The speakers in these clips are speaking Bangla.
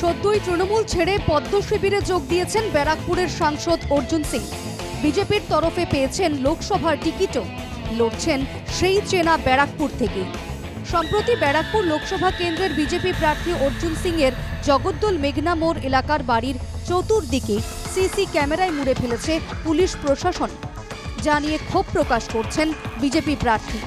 সদ্যই তৃণমূল ছেড়ে পদ্ম শিবিরে যোগ দিয়েছেন ব্যারাকপুরের সাংসদ অর্জুন সিং। বিজেপির তরফে পেয়েছেন লোকসভার টিকিটও, লড়ছেন সেই চেনা ব্যারাকপুর থেকেই। সম্প্রতি ব্যারাকপুর লোকসভা কেন্দ্রের বিজেপি প্রার্থী অর্জুন সিং এর জগদ্দল মেঘনা মোড় এলাকার বাড়ির চতুর্দিকে সিসি ক্যামেরায় মুড়ে ফেলেছে পুলিশ প্রশাসন, যা নিয়ে ক্ষোভ প্রকাশ করছেন বিজেপি প্রার্থী।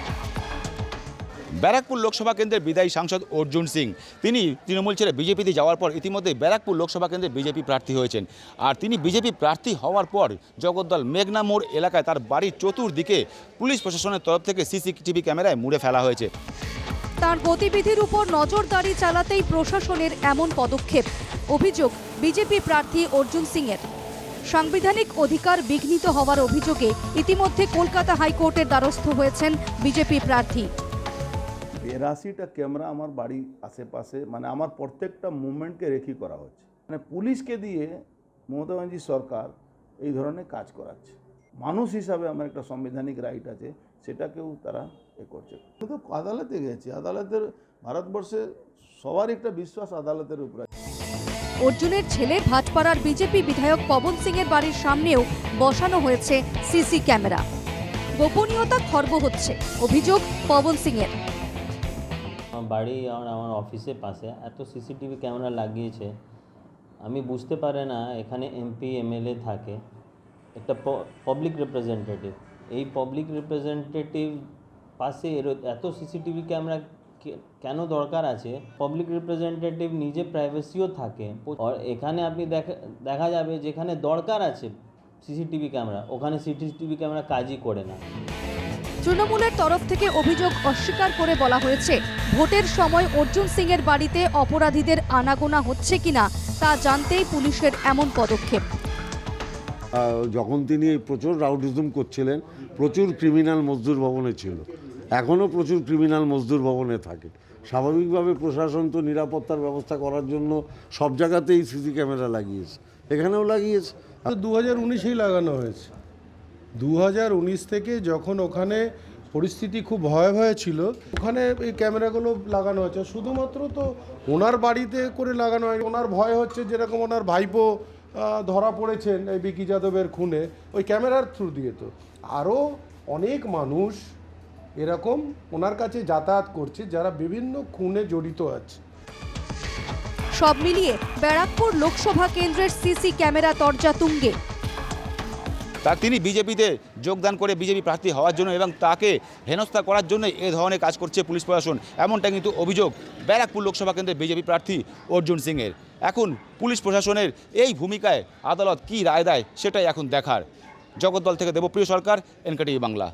ব্যারাকপুর লোকসভা কেন্দ্রের বিদায়ী সাংসদ অর্জুন সিং তিনি তৃণমূল ছেড়ে বিজেপিতে যাওয়ার পর ইতিমধ্যে ব্যারাকপুর লোকসভা কেন্দ্রের বিজেপি প্রার্থী হয়েছেন। আর তিনি বিজেপি প্রার্থী হওয়ার পর জগদ্দল মেঘনা মোড় এলাকায় তার বাড়ির চতুর্দিকে পুলিশ প্রশাসনের তরফ থেকে সিসিটিভি ক্যামেরায় মুড়ে ফেলা হয়েছে। তার গতিবিধির উপর নজরদারি চালাতেই প্রশাসনের এমন পদক্ষেপ, অভিযোগ বিজেপি প্রার্থী অর্জুন সিং এর। সাংবিধানিক অধিকার বিঘ্নিত হওয়ার অভিযোগে ইতিমধ্যে কলকাতা হাইকোর্টের দ্বারস্থ হয়েছেন বিজেপি প্রার্থী। 82টা ক্যামেরা আমার বাড়ির আশেপাশে, মানে আমার প্রত্যেকটা মুভমেন্টকে রেখি করা হচ্ছে। মানে পুলিশকে দিয়ে মমতা ব্যানার্জি সরকার এই ধরনের কাজ করাচ্ছে। মানুষ হিসাবে আমার একটা সাংবিধানিক রাইট আছে, সেটাকেও তারা করছে। তো আদালতে গেছে, আদালতের ভারতবর্ষে সবার একটা বিশ্বাস আদালতের উপরে। অর্জুনের ছেলে ভাটপাড়ার বিজেপি বিধায়ক পবন সিং এর বাড়ির সামনেও বসানো হয়েছে সিসি ক্যামেরা। গোপনীয়তা খর্ব হচ্ছে, অভিযোগ পবন সিং এর। আমার বাড়ি আর আমার অফিসের পাশে এত সিসিটিভি ক্যামেরা লাগিয়েছে, আমি বুঝতে পারি না এখানে এমপি এমএলএ থাকে, একটা পাবলিক রিপ্রেজেন্টেটিভ, এই পাবলিক রিপ্রেজেন্টেটিভ পাশে এত সিসিটিভি ক্যামেরা কেন দরকার আছে? পাবলিক রিপ্রেজেন্টেটিভ নিজে প্রাইভেসিও থাকে, আর এখানে আপনি দেখা যাবে যেখানে দরকার আছে সিসিটিভি ক্যামেরা, ওখানে সিসিটিভি ক্যামেরা কাজই করে না। তৃণমূলের তরফ থেকে অভিযোগ অস্বীকার করে বলা হয়েছে, ভোটের সময় অর্জুন সিং এর বাড়িতে অপরাধীদের আনাগোনা হচ্ছে কিনা তা জানতেই পুলিশের এমন পদক্ষেপ। যখন তিনি প্রচুর রাউডিজম করছিলেন, প্রচুর ক্রিমিনাল মজদুর ভবনে ছিল, এখনও প্রচুর ক্রিমিনাল মজদুর ভবনে থাকে। স্বাভাবিকভাবে প্রশাসন তো নিরাপত্তার ব্যবস্থা করার জন্য সব জায়গাতেই সিসি ক্যামেরা লাগিয়েছে, এখানেও লাগিয়েছে। 2019-এই লাগানো হয়েছে। 2019 থেকে যখন ওখানে পরিস্থিতি খুব ভয়াবহ ছিল, ওখানে এই ক্যামেরাগুলো লাগানো হয়েছে। শুধুমাত্র তো ওনার বাড়িতে করে লাগানো হয়, ওনার ভয় হচ্ছে যেরকম ওনার ভাইপো ধরা পড়েছেন এই বিকি যাদবের খুনে, ওই ক্যামেরার থ্রু দিয়ে। তো আরও অনেক মানুষ এরকম ওনার কাছে যাতায়াত করছে যারা বিভিন্ন খুনে জড়িত আছে। সব মিলিয়ে ব্যারাকপুর লোকসভা কেন্দ্রের সিসি ক্যামেরা তরজা তুঙ্গে। তা তিনি বিজেপিতে যোগদান করে বিজেপি প্রার্থী হওয়ার জন্য এবং তাকে হেনস্থা করার জন্য এ ধরনের কাজ করছে পুলিশ প্রশাসন, এমনটা কিন্তু অভিযোগ ব্যারাকপুর লোকসভা কেন্দ্রের বিজেপি প্রার্থী অর্জুন সিংয়ের। এখন পুলিশ প্রশাসনের এই ভূমিকায় আদালত কী রায় দেয় সেটাই এখন দেখার। জগদ্দল থেকে দেবপ্রিয় সরকার, এনকেটিভি বাংলা।